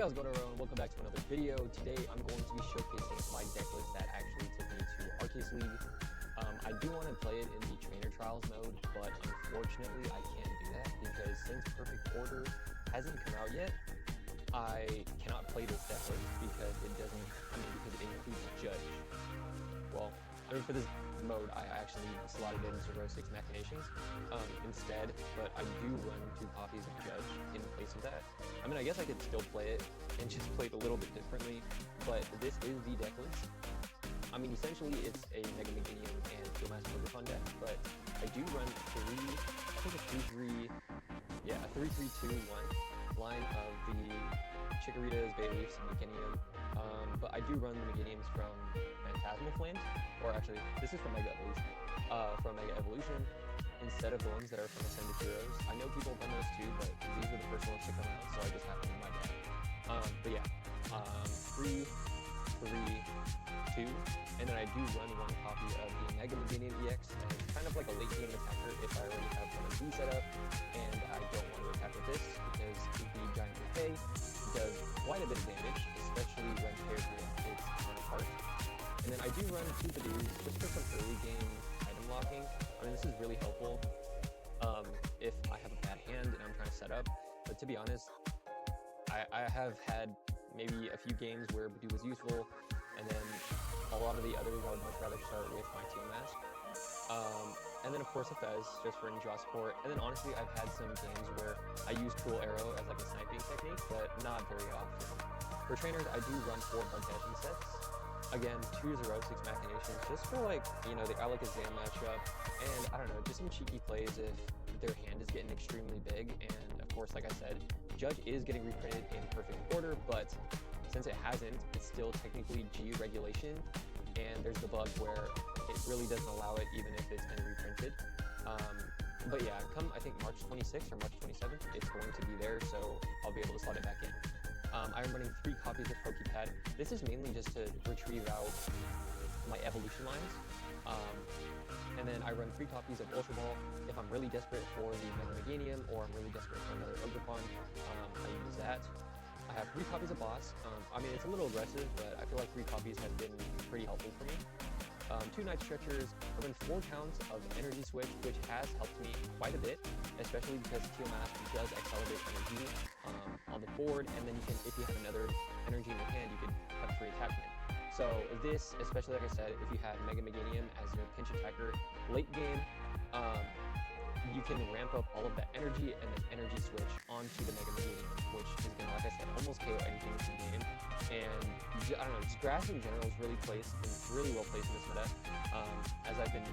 Hey, how's it going, everyone? Welcome back to another video. Today I'm going to be showcasing my deck list that actually took me to Arceus League. I do want to play it in the trainer trials mode, but unfortunately I can't do that because since Perfect Order hasn't come out yet, I cannot play this deck list because it doesn't, because it includes Judge. Well, for this mode, I actually slotted in Xerosic Machinations instead, but I do run 2 copies of Judge in place of that. I guess I could still play it and just play it a little bit differently, but this is the deck list. Essentially it's a Mega Meganium and Teal Ogerpon deck, but I do run a 3-3-2-1 line of the Chikoritas, Bayleef Meganium, but I do run the Meganiums from Phantasmal Flames, or actually, this is from Mega Evolution, instead of the ones that are from Ascended Heroes. I know people have done those too, but these were the first ones to come out, so I just happened to my deck. 3, 3, 2, and then I do run 1 copy of the Mega Meganium EX, and it's kind of like a late game attacker if I already have one of these set up, and I don't want to attack with this because the Giant Decay does quite a bit of damage, especially when paired with its counterpart. And then I do run 2 Budews just for some early game item locking. This is really helpful if I have a bad hand and I'm trying to set up, but to be honest, I have had maybe a few games where Budew was useful, and then a lot of the others I would much rather start with my Teal mask. And then of course a Fez, just for any draw support. And then honestly, I've had some games where I use Cruel Arrow as like a sniping technique, but not very often. For trainers, I do run 4 Buntashin sets. Again, 2 Xerosic Machinations, just for like, the Alakazam matchup, and I don't know, just some cheeky plays if their hand is getting extremely big. And of course, like I said, Judge is getting reprinted in Perfect Order, but since it hasn't, it's still technically G regulation, and there's the bug where it really doesn't allow it even if it's been reprinted. But yeah, come I think March 26th or March 27th, it's going to be there, so I'll be able to slot it back in. I'm running 3 copies of Pokepad. This is mainly just to retrieve out my evolution lines. And then I run 3 copies of Ultra Ball. If I'm really desperate for the Mega Meganium, or I'm really desperate for another Ogerpon, I use that. I have 3 copies of Boss. It's a little aggressive, but I feel like 3 copies have been pretty helpful for me. 2 Night Stretchers. I run 4 counts of Energy Switch, which has helped me quite a bit, especially because Teal Mask does accelerate energy on the board, and then you can, if you have another energy in your hand, you can have free attachment. So this, especially like I said, if you have Mega Meganium as your pinch attacker late game, you can ramp up all of that energy and then energy switch onto the Mega Meganium, which is gonna, like I said, almost KO anything in the game. And I don't know, just grass in general is really well placed in this meta, as I've been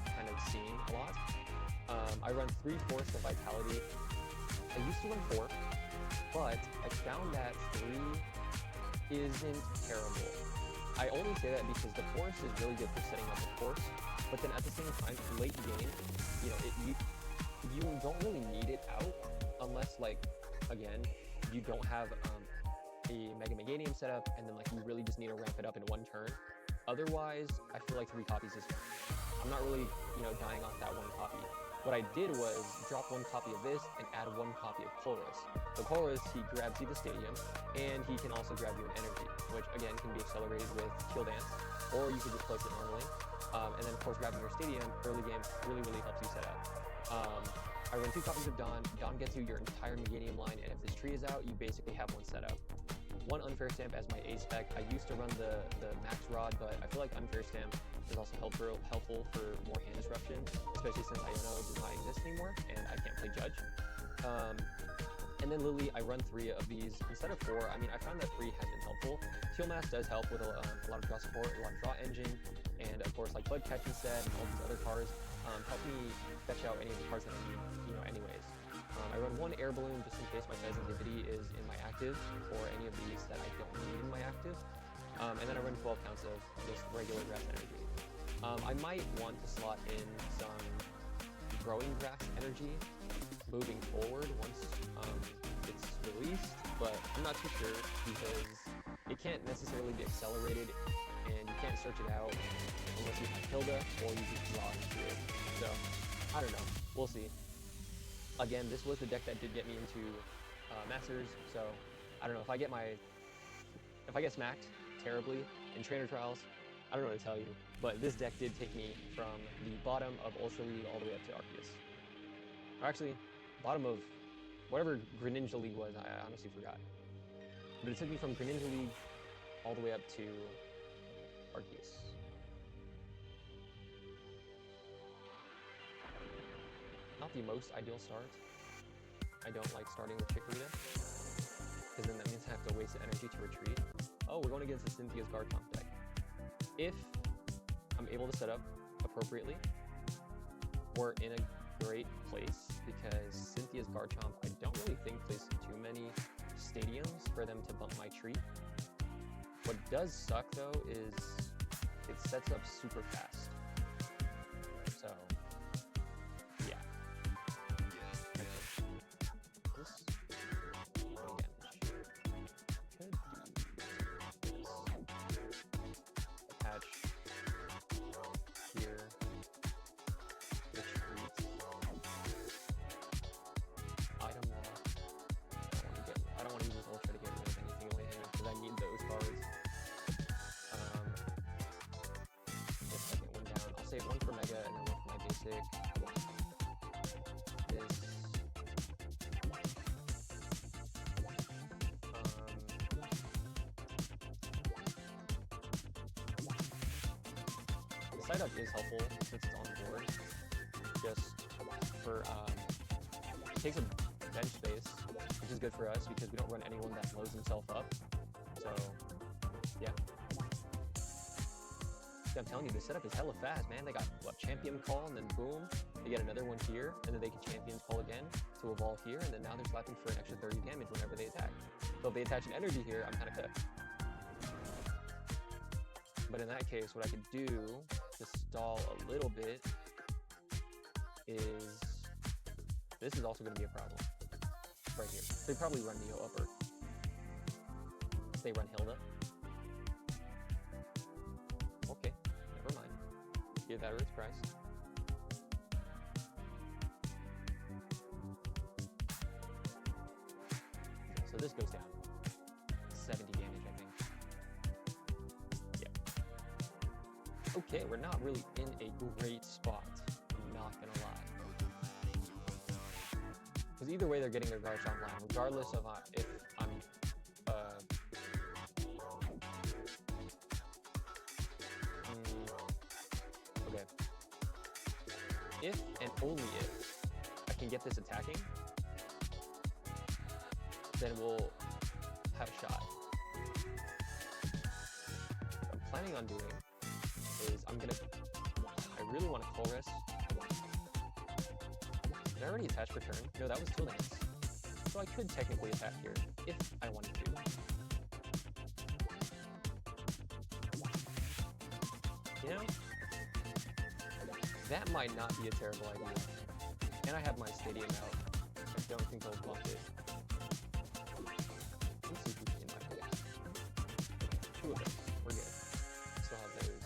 kind of seeing a lot. I run 3 Forests of Vitality. I used to run 4, but I found that 3 isn't terrible. I only say that because the Forest is really good for setting up a course, but then at the same time, late game, you don't really need it out unless, again, you don't have a Mega Meganium setup, and then you really just need to ramp it up in 1 turn. Otherwise, I feel like 3 copies is fine. I'm not really, dying off that 1 copy. What I did was drop 1 copy of this and add 1 copy of Chorus. So Chorus, he grabs you the stadium, and he can also grab you an energy, which again can be accelerated with Teal Dance, or you could just place it normally. And then of course grabbing your stadium early game really helps you set up. I run 2 copies of Dawn. Dawn gets you your entire Meganium line, and if this tree is out, you basically have 1 set up. 1 Unfair Stamp as my A spec. I used to run the Max Rod, but I feel like Unfair Stamp is also helpful for more hand disruption, especially since Iono does not exist anymore and I can't play Judge. And then Lily, I run 3 of these instead of 4. I found that 3 has been helpful. Teal Mask does help with a lot of draw support, a lot of draw engine, and of course Bud Catching Set and all these other cards help me fetch out any of the cards that I need, anyways. I run 1 Air Balloon just in case my Fezandipiti is in my active, or any of these that I don't need in my active. And then I run 12 counts of just regular grass energy. I might want to slot in some growing grass energy moving forward once it's released, but I'm not too sure because it can't necessarily be accelerated, and you can't search it out unless you have Hilda, or you just draw into it. So, I don't know. We'll see. Again, this was the deck that did get me into Masters, so I don't know, if I get smacked terribly in trainer trials, I don't know what to tell you, but this deck did take me from the bottom of Ultra League all the way up to Arceus. Or actually, bottom of whatever Greninja League was, I honestly forgot. But it took me from Greninja League all the way up to Arceus. Not the most ideal start. I don't like starting with Chikorita, because then that means I have to waste the energy to retreat. Oh, we're going against the Cynthia's Garchomp deck. If I'm able to set up appropriately, we're in a great place, because Cynthia's Garchomp, I don't really think plays too many stadiums for them to bump my tree. What does suck though is it sets up super fast. So, yeah. This damage. Could do this. Attach here. Retreat. Item lock. I don't want to use this ultra to get rid of anything away here because I need those cards. The second one down. I'll save one for Mega and then one for my basic. This. The side up is helpful since it's on the board. Just for it takes a bench space, which is good for us because we don't run anyone that blows himself up. So yeah. I'm telling you, the setup is hella fast, man. They got what, champion call, and then boom, they get another one here, and then they can champion call again to evolve here, and then now they're slapping for an extra 30 damage whenever they attack. So if they attach an energy here, I'm kind of cooked. But in that case, what I could do to stall a little bit is this is also going to be a problem right here. They probably run Neo upper. They run Hilda. Okay, never mind. Give that its price. So this goes down 70 damage, I think. Yeah. Okay, we're not really in a great spot. I'm not gonna lie. Because either way, they're getting their Garchomp line, regardless of if I'm okay. If and only if I can get this attacking, then we'll have a shot. What I'm planning on doing is I really want to Call Rest. Did I already attach for turn? No, that was Teal Dance. So I could technically attack here if I wanted to. You know, that might not be a terrible idea. And I have my stadium out. I don't think they'll bump it. Let's see who's in my pick. Two of those. We're good. Still have those.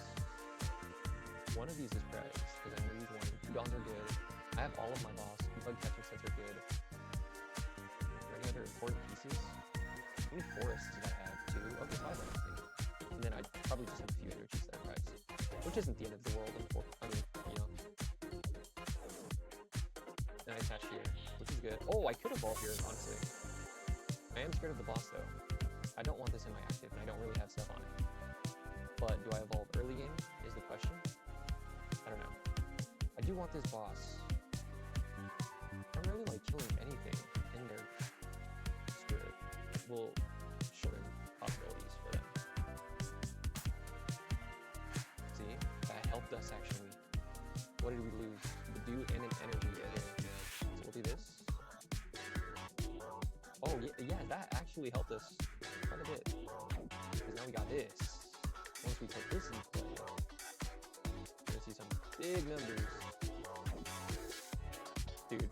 One of these is prized, because I need one. 2 Dons are good. I have all of my boss. Bug catcher sets are good. Are there any other important pieces? How many forests did I have? 2? Okay, 5 I think. And then I probably just have a few energies that are prized. Which isn't the end of the world, I mean, you know. Then I attach here, which is good. Oh, I could evolve here, honestly. I am scared of the boss, though. I don't want this in my active, and I don't really have stuff on it. But do I evolve early game, is the question. I don't know. I do want this boss. I don't really like killing anything in their spirit. Will shorten possibilities for them. See, that helped us actually. What did we lose? Budew and an energy. Okay. So we'll do this. Oh yeah, that actually helped us quite a bit. Because now we got this. Once we put this in play, we're gonna see some big numbers. Dude,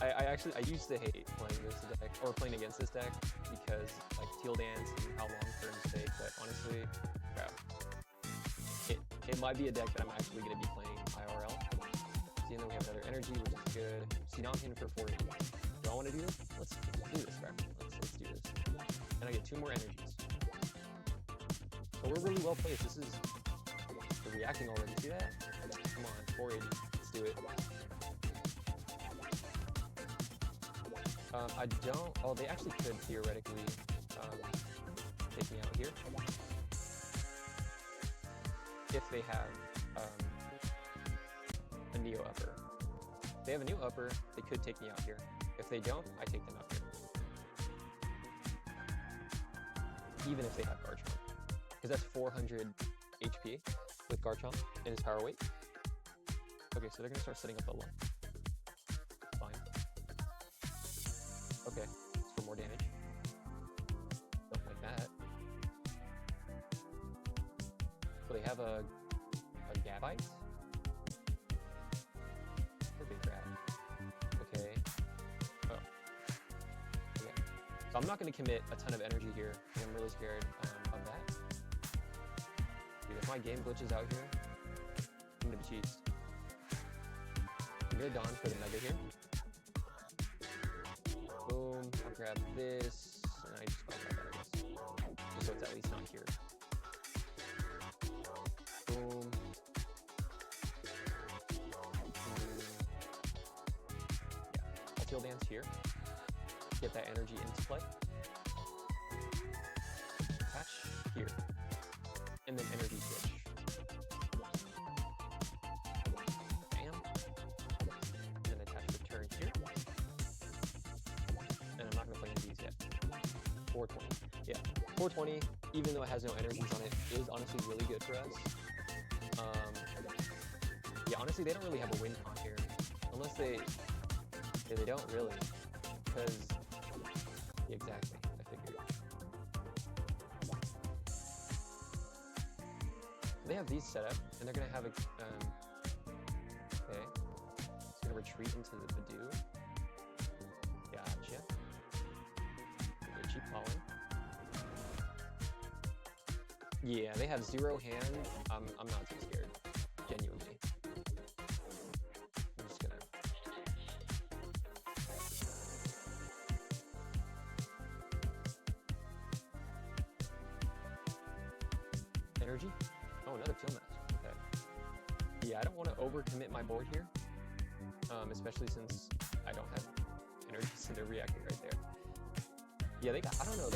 I used to hate playing this deck, or playing against this deck, because like Teal Dance and how long turns take, but honestly, crap. It might be a deck that I'm actually going to be playing IRL. See, and then we have another energy, which is good. See, now I'm hitting for 40. Do I want to do this? Let's do this, crap. Let's do this. and I get 2 more energies. So we're really well placed. This is reacting already. See that? Come on, 480. Let's do it. I don't. Oh, they actually could theoretically take me out here if they have a Neo upper. If they have a Neo upper, they could take me out here. If they don't, I take them out here. Even if they have Garchomp, because that's 400 HP with Garchomp and his power weight. Okay, so they're gonna start setting up a 1. Fine. Okay, it's for more damage. Don't like that. So they have a Gabite. That's a big grab. Okay. Oh. Okay. So I'm not going to commit a ton of energy here, and I'm really scared of that. Dude, if my game glitches out here, I'm going to be cheesed. I'm going to Dawn for the Mega here. Boom. I'll grab this, and I just grab that, I guess. Just so it's at least not here. Boom. Yeah, I'll Teal Dance here. Get that energy into play. Attach here. And then energy switch. Bam. And then attach return here. And I'm not going to play any of these yet. 420. Yeah, 420, even though it has no energies on it, is honestly really good for us. Yeah, honestly, they don't really have a win con here. Unless they don't really. Because, yeah, exactly, I figured. They have these set up, and they're going to have a, okay. It's going to retreat into the Budew. Gotcha. Okay, cheap pollen. Yeah, they have 0 hand. I'm not too scared, genuinely. I'm just gonna. Energy? Oh, another Teal Mask. Okay. Yeah, I don't want to overcommit my board here, especially since I don't have energy, so they're reacting right there. Yeah, they got, I don't know,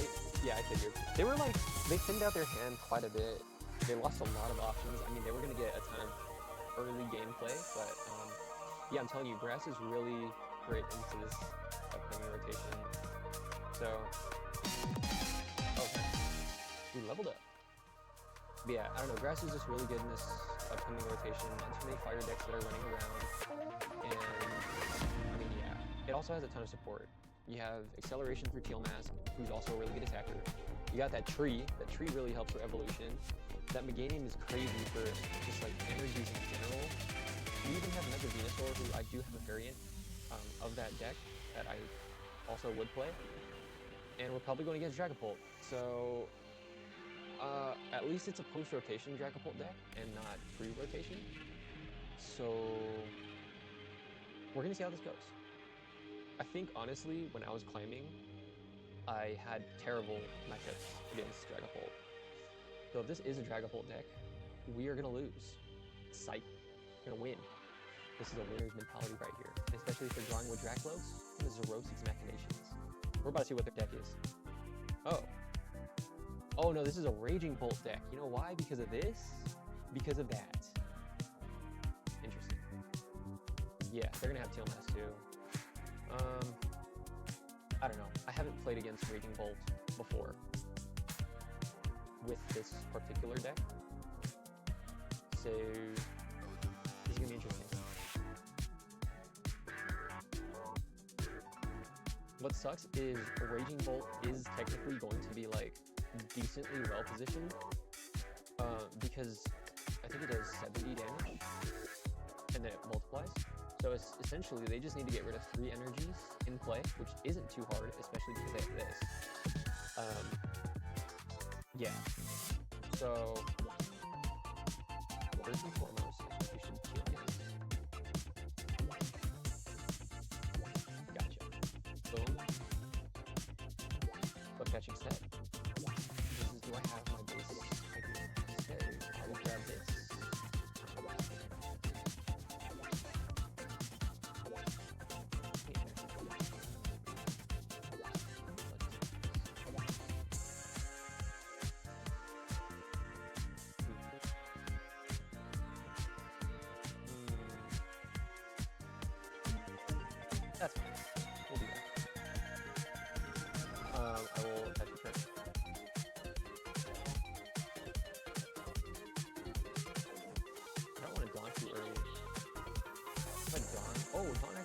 yeah, I figured. They were like, they thinned out their hand quite a bit. They lost a lot of options. I mean, they were going to get a ton of early gameplay, but yeah, I'm telling you, grass is really great into this upcoming rotation. So, okay, we leveled up. But yeah, I don't know, grass is just really good in this upcoming rotation. Not too many fire decks that are running around. And, I mean, yeah, it also has a ton of support. You have acceleration for Teal Mask, who's also a really good attacker. You got that tree. That tree really helps for evolution. That Meganium is crazy for just like energies in general. We even have Mega Venusaur, who I do have a variant of that deck that I also would play. And we're probably going against Dragapult. So at least it's a post-rotation Dragapult deck and not pre-rotation. So we're gonna see how this goes. I think, honestly, when I was climbing, I had terrible matchups against Dragapult. So if this is a Dragapult deck, we are going to lose. Psych. We're going to win. This is a winner's mentality right here. And especially if they're drawing with Draclos and the Xerosic's Machinations. We're about to see what their deck is. Oh. Oh no, this is a Raging Bolt deck. You know why? Because of this? Because of that. Interesting. Yeah, they're going to have Teal Mask too. I don't know. I haven't played against Raging Bolt before with this particular deck, so this is gonna be interesting. What sucks is Raging Bolt is technically going to be like decently well positioned, because I think it does 70 damage and then it multiplies. So it's essentially, they just need to get rid of 3 energies in play, which isn't too hard, especially because they have this. Yeah. So, first and foremost, I think we should Teal Dance. Gotcha. Boom. Flip catching set.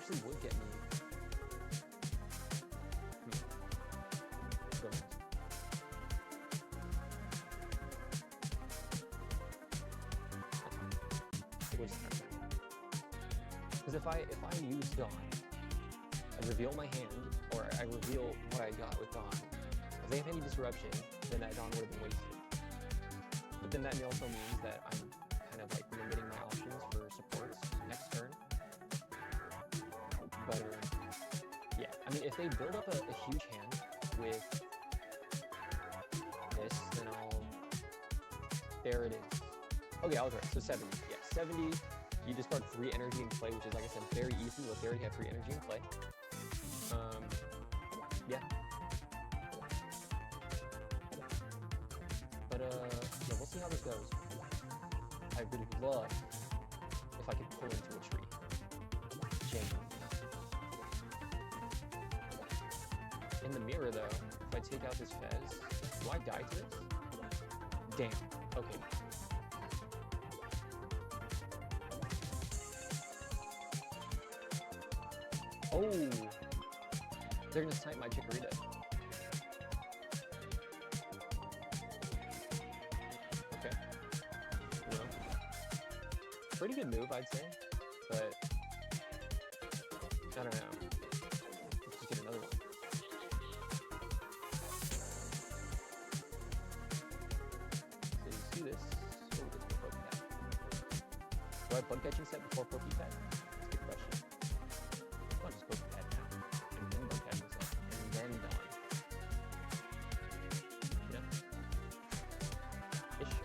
actually would get me. Go next. Because if I use Dawn, I reveal my hand, or I reveal what I got with Dawn. If they have any disruption, then that Dawn would have been wasted. But then that also means that I'm kind of like limiting my options for supports next turn. But yeah, I mean, if they build up a huge hand with this, then I'll. There it is. Okay, I was right. So 70. Yeah, 70. You discard 3 energy in play, which is, like I said, very easy. Look, they already have 3 energy in play. Yeah. But yeah, we'll see how this goes. I would love if I could pull into a tree. Genuinely. In the mirror, though, if I take out this Fez, do I die to this? Damn. Okay. Oh! They're gonna snipe my Chikorita. Okay. Well, pretty good move, I'd say. But I don't know. Let's just get another one. So you see this? Oh, this is Pokepad. Do I have bug catching set before Pokepad? That's a good question. I'll just Pokepad now. And then bug catching set. And then Dawn. You know? Ish.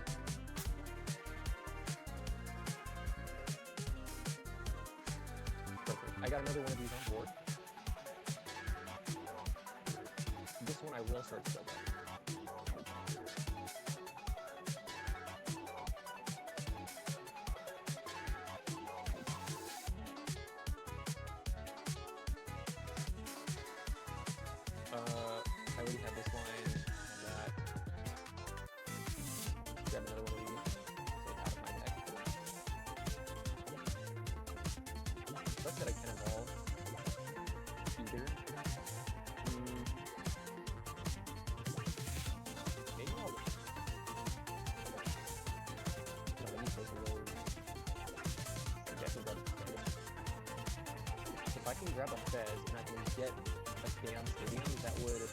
Perfect. I got another one of these on board. This one I will start to build up. I already have this line, that. Grab another one of these. Take out of my deck. Plus that I can evolve. Either. Maybe I'll. No, let me take a load. I guess I'll grab a Fez. If I can grab a Fez and I can get a damn stadium, that would.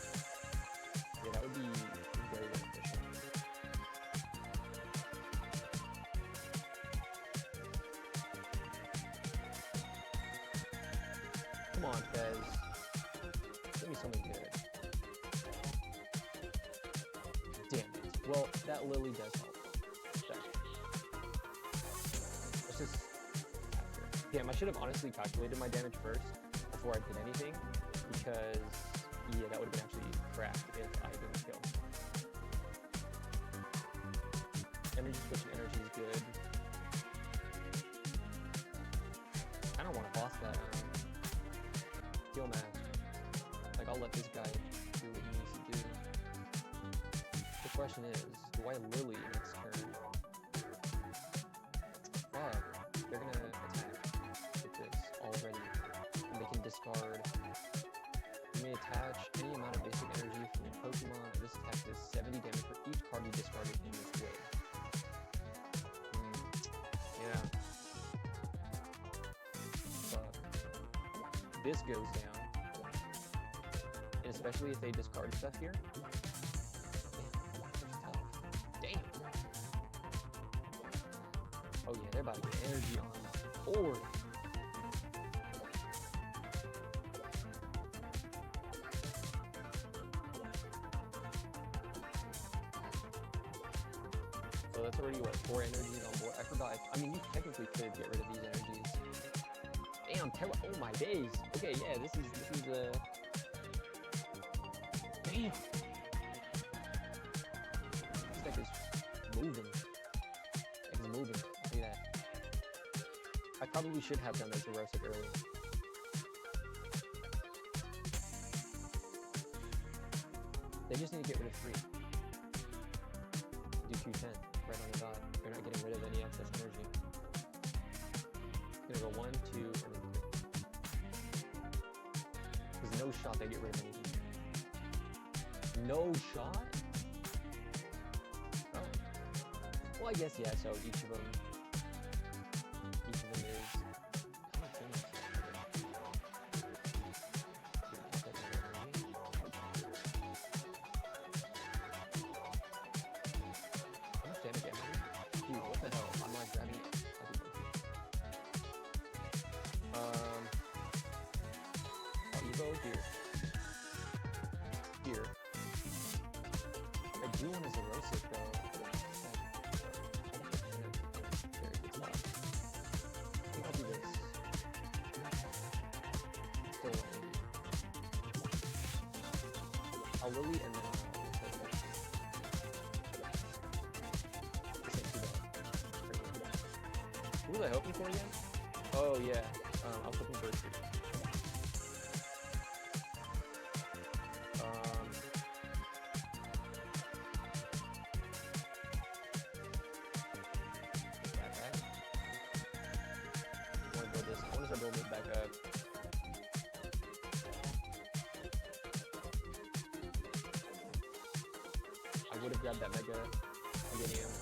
Yeah, that would be very beneficial. Come on, Fez. Give me something good. Damn it. Well, that Lily does help. Let's just... Damn, I should have honestly calculated my damage first before I did anything, because... Yeah, that would have been actually cracked if I didn't kill. Energy switching energy is good. I don't want to boss that Teal mask. Like, I'll let this guy do what he needs to do. The question is, do I Lily next turn? But they're gonna attack with this already, and they can discard. You may attach any amount of basic energy from your Pokemon. This attack does 70 damage for each card you discarded in this way. Yeah. But this goes down. And especially if they discard stuff here. Damn. Oh yeah, they're about to get energy on board. So that's already, what, 4 energies on board? I forgot. I mean, you technically could get rid of these energies. Damn, oh my days. Okay, yeah, this is damn. This deck is moving. It's moving. I'll see that. I probably should have done that Xerosic earlier. They just need to get rid of 3. Do 210 right on the dot. They're not getting rid of any excess energy. It's gonna go 1, 2, and then 3. shot they get rid of anything. No shot? Oh. Well, I guess, yeah, so each of them is kind of finished. How much damage am I doing? Dude, what the hell? I'm not grabbing it. Evo here. Here. I do want a Xerosic though. There, it's not. I think I'll do this. Still I'll Lily and then I'll who was I hoping for again? Oh yeah. I was hoping for a tree. Build it back up. I would have grabbed that Mega Meganium,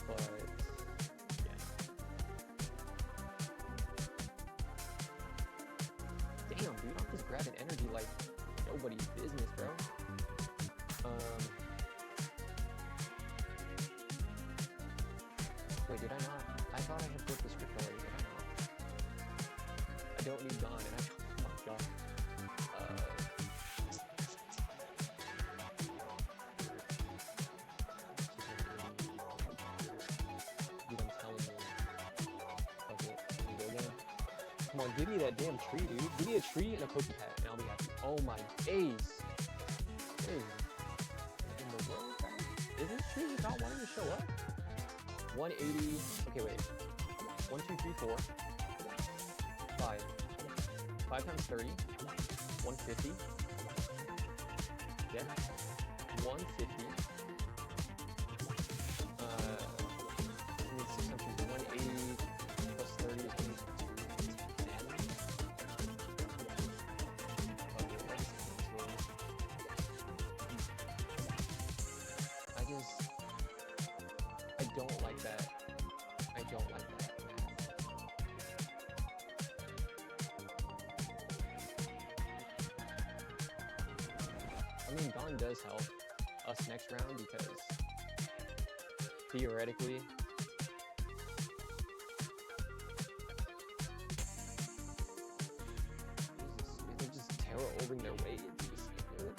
but yeah. Damn, dude, I'm just grabbing energy like nobody's business, bro. Wait, did I not? I thought I had flipped the script already. Did I not? I don't need Dawn, and I, oh my god. Dude, I'm telling you. Okay, can we go again? Come on, give me that damn tree, dude. Give me a tree and a Pokepad, and I'll be happy. Oh my days. What is in the world, guys? Is this tree just not wanting to show up? 180. Okay, wait. 1, 2, 3, 4. 5. 5 times 30. 150. Yeah. 150. 180 plus 30 is going to be 10. I don't like that. I don't like that. I mean, Dawn does help us next round because theoretically, they're just terroring their way into this thing, dude.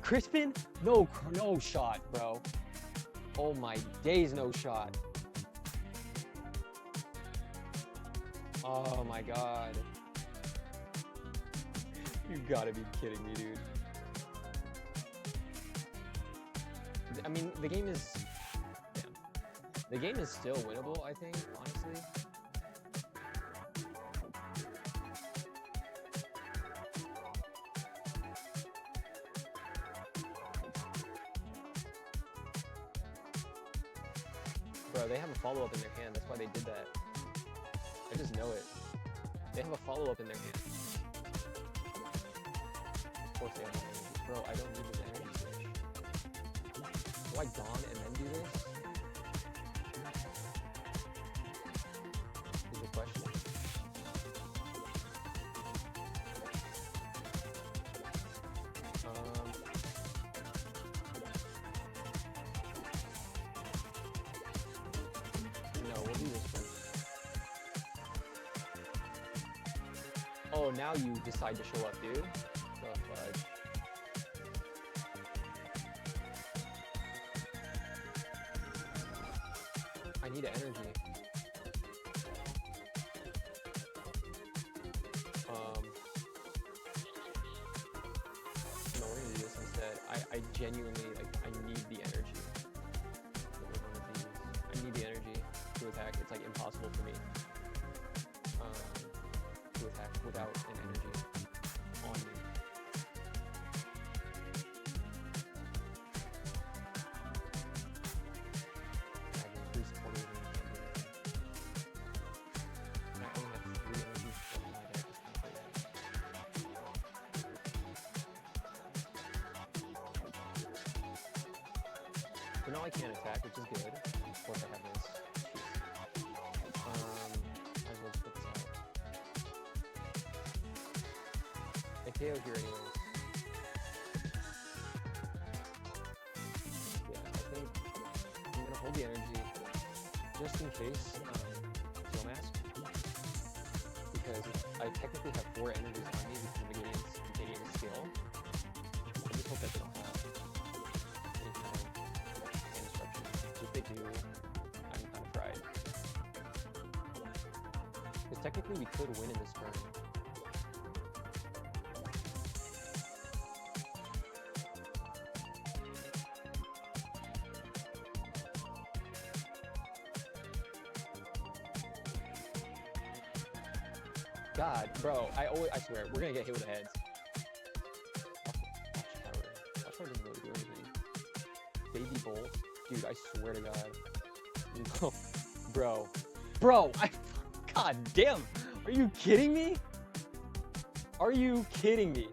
Crispin? No shot, bro. Oh my days, no shot. Oh my god. You gotta be kidding me, dude. I mean, the game is... Damn. The game is still winnable, I think, honestly. Bro, they have a follow-up in their hand. That's why they did that. I just know it. They have a follow-up in their hand. Of course they have an energy. Bro, I don't need this energy switch. Do I Dawn and then do this? Is the question. No, we'll do this one. Oh, now you decide to show up, dude. The fudge. I need energy. No, we're gonna do this instead. I genuinely, like, I need the energy. I need the energy to attack. It's, like, impossible for me to attack without an energy on me. I've increased 20 of them. I only have 3 energies. Oh my god, I just can't play that. now I can't attack, which is good. Of course I have this. Might as well just put this out. I KO here anyways. Yeah, I think I'm gonna hold the energy just in case Teal Mask. Because I technically have 4 energies on me because Meganium's skill. I just hope that they don't have any kind of instructions. If they do, I'm kind of fried. Because technically we could win in this turn. God, bro, I swear, we're gonna get hit with the heads. Watch power doesn't really do anything. Baby Bolt, dude, I swear to God. No, bro, God damn, are you kidding me? Are you kidding me?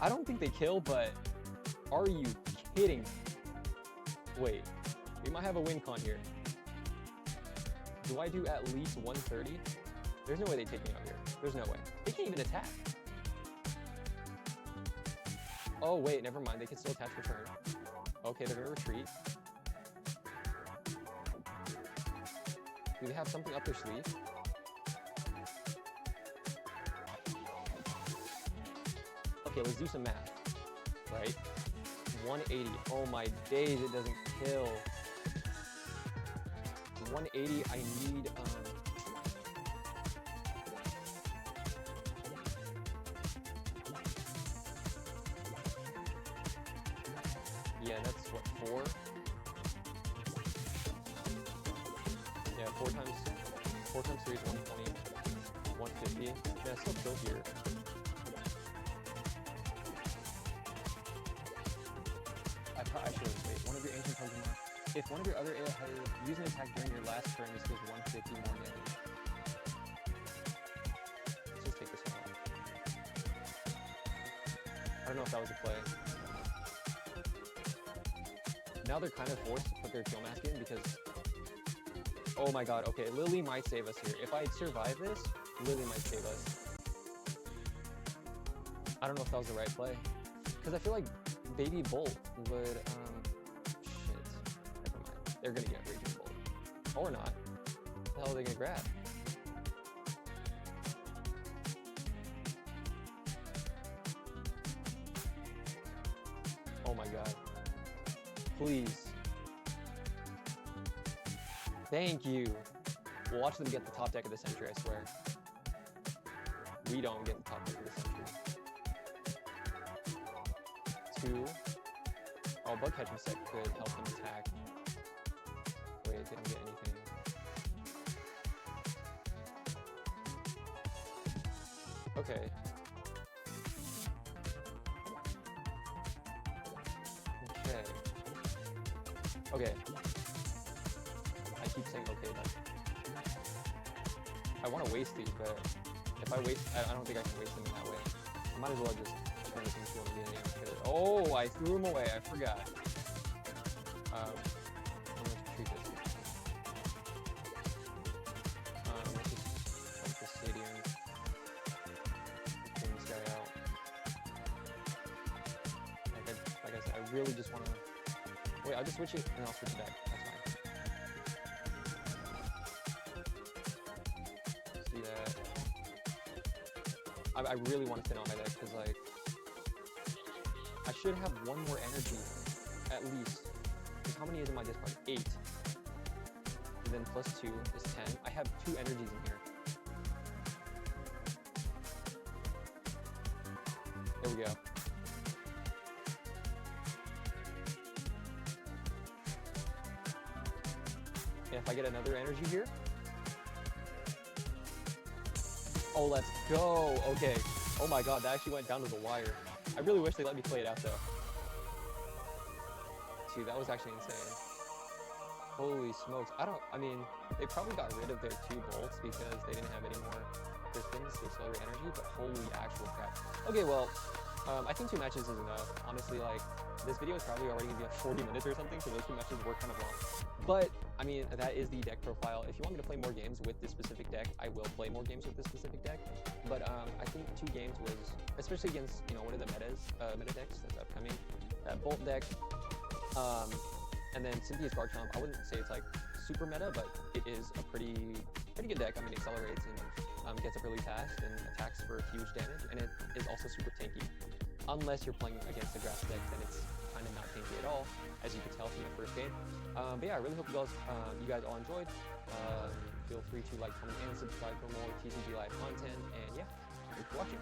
I don't think they kill, but are you kidding me? Wait, we might have a win con here. Do I do at least 130? There's no way they take me out here. There's no way. They can't even attack. Oh, wait, never mind. They can still attach for turn. Okay, they're going to retreat. Do they have something up their sleeve? Okay, let's do some math. Right? 180. Oh my days, it doesn't kill. 180, I need, yeah, that's what, 4? Yeah, 4 times 3 is 120, 150. Yeah, still kill here. I should wait, one of your ancient Pokemon. If one of your other AI use an attack during your last turn, this does 150 more damage. Let's just take this one off. I don't know if that was a play. Now they're kind of forced to put their Teal Mask in because... Oh my god, okay, Lily might save us here. If I survive this, Lily might save us. I don't know if that was the right play. Because I feel like Baby Bolt would, shit. Never mind. They're gonna get Raging Bolt. Or not. What the hell are they gonna grab? Oh my god. Please. Thank you. We'll watch them get the top deck of the century, I swear. We don't get the top deck of the century. 2. Oh, Bug Catching Set could help them attack. Wait, they don't get anything. Okay. Okay. I keep saying okay, but I want to waste these, but if I waste, I don't think I can waste them in that way. I might as well just turn this into a Meganium. Oh, I threw him away. I forgot. I'm going to treat this. Let's just help the stadium. Clean this guy out. Like I said, I really just want to... Wait, I'll just switch it and I'll switch it back. That's fine. See that? I really want to sit on my deck because, like, I should have 1 more energy, at least. Like, how many is in my discard? 8. And then plus 2 is 10. I have 2 energies in here. There we go. And if I get another energy here. Oh, let's go. Okay. Oh my god, that actually went down to the wire. I really wish they let me play it out though. Dude, that was actually insane. Holy smokes. I mean, they probably got rid of their 2 bolts because they didn't have any more crystals to slow their energy, but holy actual crap. Okay, well, I think 2 matches is enough. Honestly, like, this video is probably already gonna be like 40 minutes or something, so those 2 matches were kind of long. But, I mean, that is the deck profile. If you want me to play more games with this specific deck, I will play more games with this specific deck. But I think 2 games was, especially against, you know, one of the meta decks that's upcoming, Bolt deck, and then Cynthia's Garchomp. I wouldn't say it's like super meta, but it is a pretty good deck. I mean, it accelerates and gets up really fast and attacks for huge damage, and it is also super tanky. Unless you're playing against a grass deck, then it's kind of not tanky at all, as you could tell from the first game. But yeah, I really hope you guys all enjoyed. Feel free to like, comment, and subscribe for more TCG Live content. And yeah, thanks for watching.